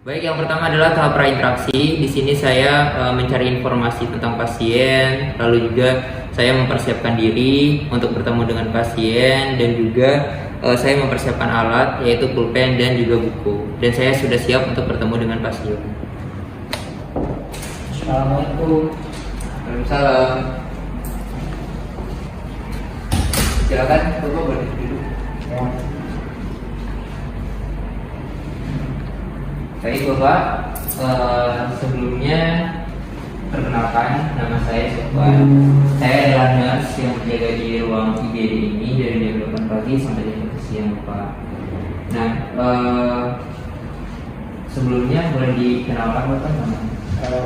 Baik, yang pertama adalah tahap prainteraksi. Di sini saya mencari informasi tentang pasien, lalu juga saya mempersiapkan diri untuk bertemu dengan pasien, dan juga saya mempersiapkan alat yaitu pulpen dan juga buku. Dan saya sudah siap untuk bertemu dengan pasien. Assalamualaikum. Waalaikumsalam. Silakan, Bapak boleh duduk. Ya. Baik Bapak, sebelumnya perkenalkan, nama saya Sofwan. Saya adalah nurse yang berjaga di ruang IGD ini dari jam 8 pagi sampai jam 1 siang Bapak. Nah, sebelumnya boleh dikenalkan Bapak namanya?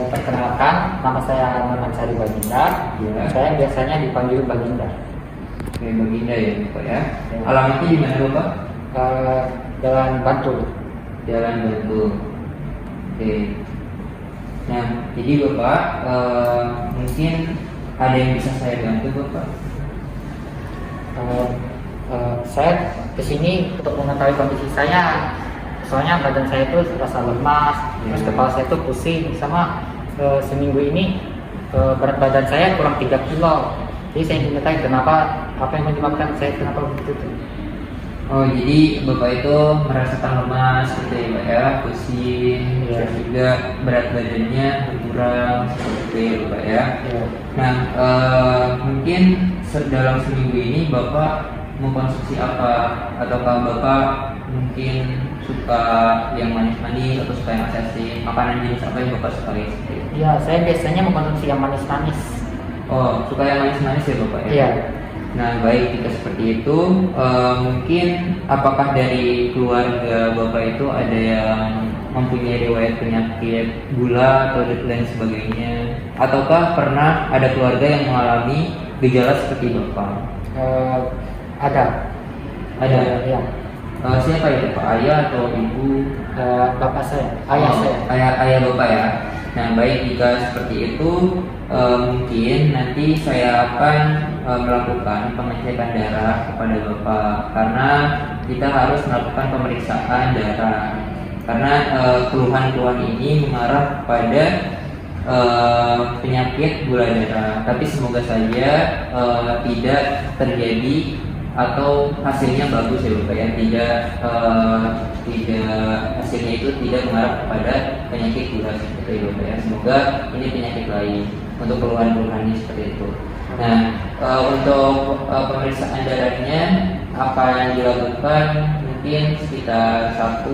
Perkenalkan, nama saya Norman Sari Baginda. Ya. Saya biasanya dipanggil Baginda. Oke, Baginda ya Bapak ya. Alamatnya di mana Bapak? Jalan Bantul. Jalan Bantul. Oke. Nah, jadi Bapak mungkin ada yang bisa saya bantu Bapak? Saya kesini untuk mengetahui kondisi saya. Soalnya badan saya itu rasa lemas, terus kepala saya itu pusing, sama seminggu ini berat badan saya kurang 3 kilo. Jadi saya ingin mengetahui kenapa, apa yang menyebabkan saya kenapa begitu tuh. Oh, jadi Bapak itu merasakan lemas gitu ya Pak ya, pusing, Ya. terus juga berat badannya berkurang seperti itu Pak ya. Ya. Nah, mungkin dalam seminggu ini Bapak mengkonsumsi apa? Ataukah Bapak mungkin suka yang manis-manis atau suka yang asin? Makanan jenis apa yang Bapak sukai? Ya, saya biasanya mengkonsumsi yang manis-manis. Oh, suka yang manis-manis ya Bapak ya? Iya. Nah, baik, jika seperti itu, mungkin apakah dari keluarga Bapak itu ada yang mempunyai riwayat penyakit gula atau lain sebagainya? Ataukah pernah ada keluarga yang mengalami gejala seperti Bapak? Ada. Ada? Ya. Siapa itu Pak? Ayah atau ibu? Bapak saya, ayah Oh, saya. Ayah Bapak ya. Nah, baik, jika seperti itu, mungkin nanti saya akan melakukan pengecekan darah kepada Bapak, karena kita harus melakukan pemeriksaan darah, karena keluhan-keluhan ini mengarah kepada penyakit gula darah. Tapi semoga saja tidak terjadi atau hasilnya bagus ya Bapak ya, tidak hasilnya itu tidak mengarah kepada penyakit gula seperti itu Bapak ya. Semoga ini penyakit lain untuk keluhan-keluhannya seperti itu. Nah, untuk pemeriksaan darahnya apa yang dilakukan mungkin sekitar 1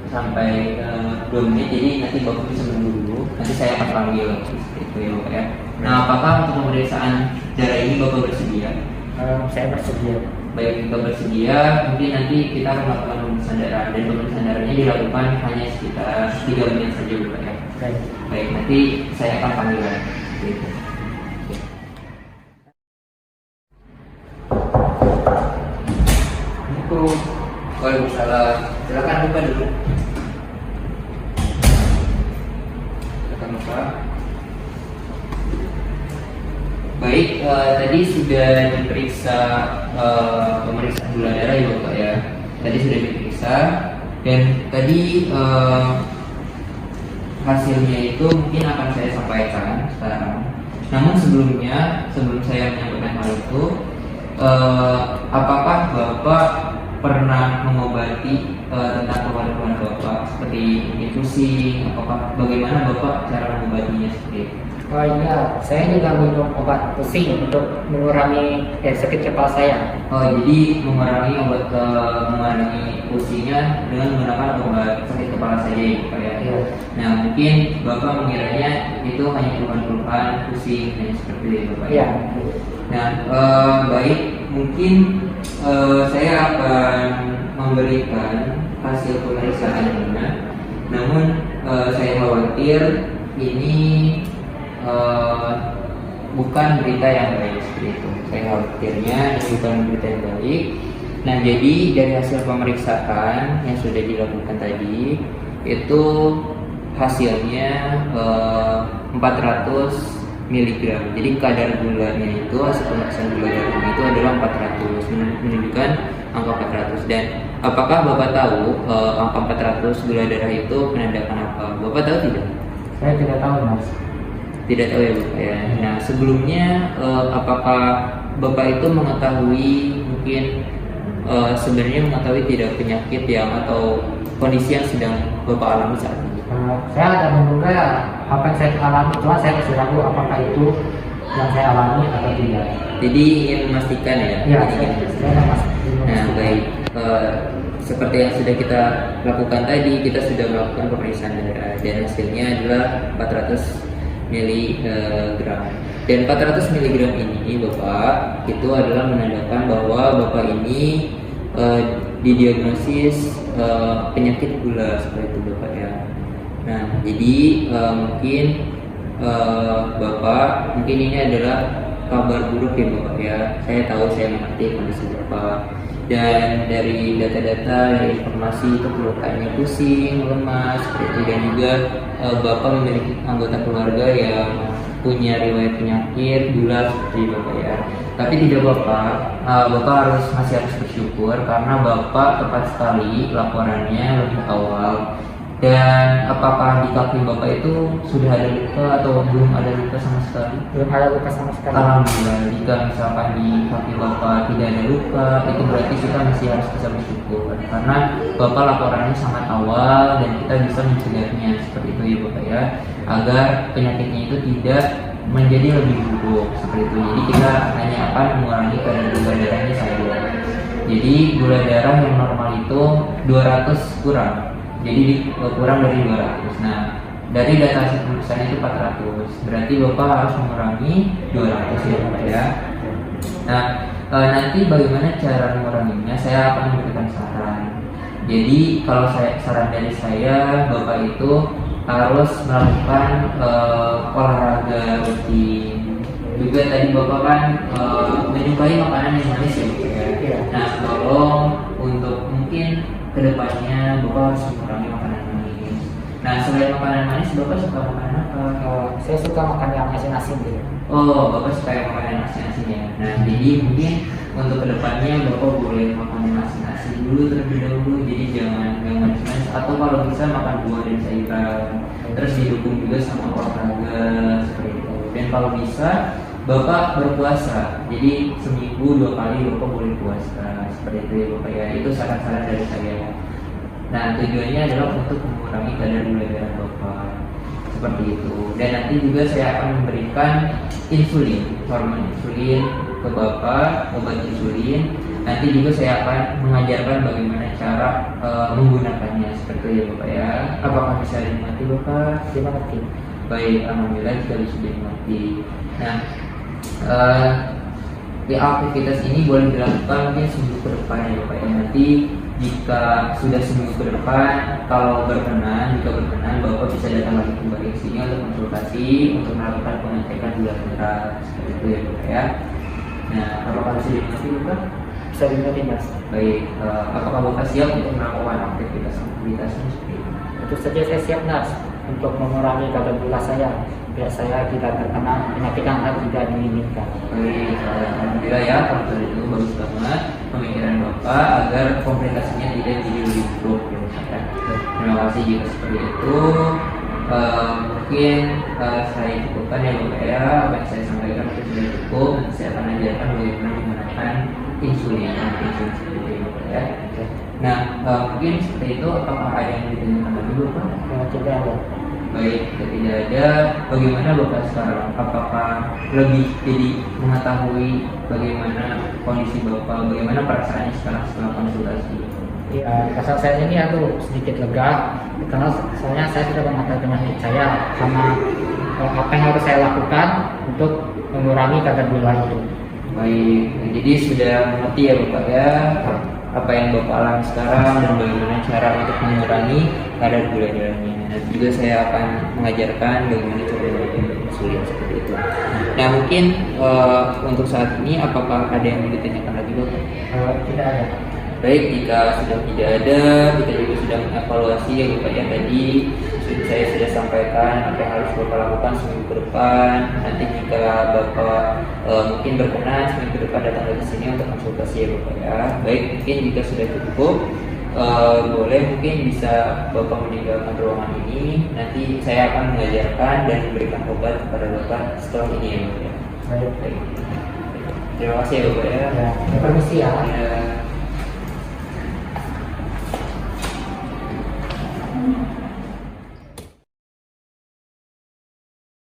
sampai 2 menit. Jadi nanti Bapak bisa menunggu dulu, nanti saya akan panggil seperti itu ya Bapak ya. Nah, apakah untuk pemeriksaan darah ini Bapak bersedia? Saya bersedia. Baik, jika bersedia, mungkin nanti kita akan melakukan pemeriksaan darah, dan pemeriksaan darahnya dilakukan hanya sekitar 3 menit saja Bapak ya. Baik, nanti saya akan panggil seperti itu. Waalaikumsalam. Silakan buka dulu. Silakan buka. Baik, tadi sudah diperiksa pemeriksaan gula darah ya Bapak ya. Tadi sudah diperiksa, dan tadi hasilnya itu mungkin akan saya sampaikan sekarang. Namun sebelumnya, sebelum saya menyampaikan hal itu, apakah Bapak pernah mengobati tentang keluhan-keluhan Bapak seperti pusing? Apakah bagaimana Bapak cara mengobatinya seperti itu? Oh iya, saya juga minum obat pusing untuk mengurangi sakit kepala saya. Oh, jadi mengurangi pusingnya dengan menggunakan obat sakit kepala saja ya Pak ya. Iya. Nah, mungkin Bapak mengiranya itu hanya keluhan-keluhan pusing dan seperti itu Pak. Iya. Nah, baik, mungkin saya akan memberikan hasil pemeriksaannya. Namun saya khawatir ini bukan berita yang baik seperti itu. Saya khawatirnya ini bukan berita yang baik. Nah, jadi dari hasil pemeriksaan yang sudah dilakukan tadi itu hasilnya 400 miligram. Jadi kadar gulanya itu, hasil pemeriksaan gula darahnya itu adalah 400, menunjukkan angka 400. Dan apakah Bapak tahu angka 400 gula darah itu menandakan apa? Bapak tahu tidak? Saya tidak tahu, Mas. Tidak tahu ya Bapak ya. Nah sebelumnya apakah Bapak itu mengetahui mungkin sebenarnya mengetahui tidak penyakit yang atau kondisi yang sedang Bapak alami saat ini? Saya ada menduga apa yang saya alami, cuma saya masih ragu apakah itu yang saya alami atau tidak. Jadi ingin memastikan ya? Iya, Ingin memastikan. saya masih. Nah baik, seperti yang sudah kita lakukan tadi, kita sudah melakukan pemeriksaan darah dan hasilnya adalah 400 miligram. Dan 400 miligram ini Bapak itu adalah menandakan bahwa Bapak ini didiagnosis penyakit gula seperti itu Bapak ya. Nah jadi mungkin Bapak mungkin ini adalah kabar buruk ya Bapak ya. Saya tahu, saya mengerti kondisi Bapak. Dan dari data-data, dari informasi itu keluarganya pusing, lemas, seperti itu. Dan juga Bapak memiliki anggota keluarga yang punya riwayat penyakit gula seperti Bapak ya. Tapi tidak Bapak, Bapak masih harus bersyukur karena Bapak tepat sekali laporannya lebih awal. Dan apakah di kaki Bapak itu sudah ada luka atau belum ada luka sama sekali? Belum ada luka sama sekali. Alhamdulillah, jika misalkan di kaki Bapak tidak ada luka, itu berarti kita masih harus bisa bersyukur karena Bapak laporannya sangat awal dan kita bisa mencegahnya seperti itu ya Bapak ya, agar penyakitnya itu tidak menjadi lebih buruk seperti itu. Jadi kita hanya akan mengurangi kadar gula darahnya saja. Jadi gula darah yang normal itu 200 kurang. Jadi kurang dari 200. Nah, dari data hasil pemeriksaan itu 400. Berarti Bapak harus mengurangi 200 ya Bapak ya. Nah, nanti bagaimana cara menguranginya? Saya akan memberikan saran. Jadi kalau saran dari saya, Bapak itu harus melakukan olahraga rutin. Juga tadi Bapak kan menyukai makanan yang manis ya Bapak ya. Nah, tolong untuk mungkin kedepannya Bapak harus mengurangi makanan manis. Nah selain makanan manis, Bapak suka makan apa? Saya suka makan yang asin-asin gitu. Oh, Bapak suka yang makanan asin-asin ya. Nah jadi mungkin untuk kedepannya Bapak boleh makan yang asin-asin dulu terlebih dahulu. Jadi jangan yang manis-manis, atau kalau bisa makan buah dan sayuran. Terus didukung juga sama olahraga seperti itu. Dan kalau bisa Bapak berpuasa. Jadi seminggu 2 kali Bapak boleh puasa seperti itu ya Bapak ya. Itu saran-saran dari saya. Nah tujuannya adalah untuk mengurangi kadar gula darah Bapak seperti itu. Dan nanti juga saya akan memberikan insulin, hormon insulin ke Bapak, obat insulin. Nanti juga saya akan mengajarkan bagaimana cara menggunakannya seperti itu ya Bapak ya. Apakah bisa dimengerti Bapak? Dimengerti. Baik, alhamdulillah bisa dimengerti. Nah di aktivitas ini boleh dilakukan mungkin seminggu ke depan ya Bapak ya. Nanti jika sudah seminggu ke depan, kalau berkenan, jika berkenan Bapak bisa datang lagi kembali ke sini untuk konsultasi untuk melakukan pengecekan gula darah seperti itu ya Bapak ya. Nah, apakah bisa dimengerti Bapak? Bisa dimengerti Mas. Baik, apakah Bapak siap untuk melakukan aktivitasnya seperti itu? Tentu saja saya siap Mas untuk mengurangi kadar gula saya biar saya tidak terkena penyakit yang tidak diinginkan. Baik, alhamdulillah ya, kalau itu bagus banget pemikiran Bapak agar komplikasinya tidak jadi lebih buruk ya Bapak ya. Terima kasih jika seperti itu. Mungkin saya cukupkan ya Bapak ya, apa yang saya sampaikan itu sudah cukup. Nanti saya akan ajarkan bagaimana menggunakan insulin seperti itu ya Bapak ya. Nah, mungkin seperti itu. Apakah ada yang ditanyakan lagi Bapak? Tidak ada. Baik, jika tidak ada, bagaimana Bapak sekarang? Apakah lebih jadi mengetahui bagaimana kondisi Bapak, bagaimana perasaannya sekarang setelah konsultasi? Ya, perasaan saya ini sedikit lega karena soalnya saya sudah mengetahui penyakit saya sama apa yang harus saya lakukan untuk mengurangi kadar gula itu. Baik, jadi sudah mengerti ya Bapak ya apa yang Bapak alami sekarang dan bagaimana cara untuk mengurangi kadar gula darahnya. Nanti juga saya akan mengajarkan bagaimana cara melakukan insulin seperti itu. Nah mungkin untuk saat ini apakah ada yang ditanyakan lagi Bapak? Tidak ada. Baik, jika sudah tidak ada, kita juga sudah mengevaluasi ya Bapak ya tadi saya sudah sampaikan apa yang harus Bapak lakukan seminggu ke depan. Nanti jika Bapak mungkin berkenan seminggu ke depan datang ke sini untuk konsultasi ya Bapak ya. Baik, mungkin jika sudah cukup, boleh mungkin bisa Bapak meninggalkan ruangan ini. Nanti saya akan mengajarkan dan memberikan obat kepada Bapak setelah ini ya Bapak ya. Baik. Baik. Terima kasih ya Bapak ya. Ya, permisi ya. Ya.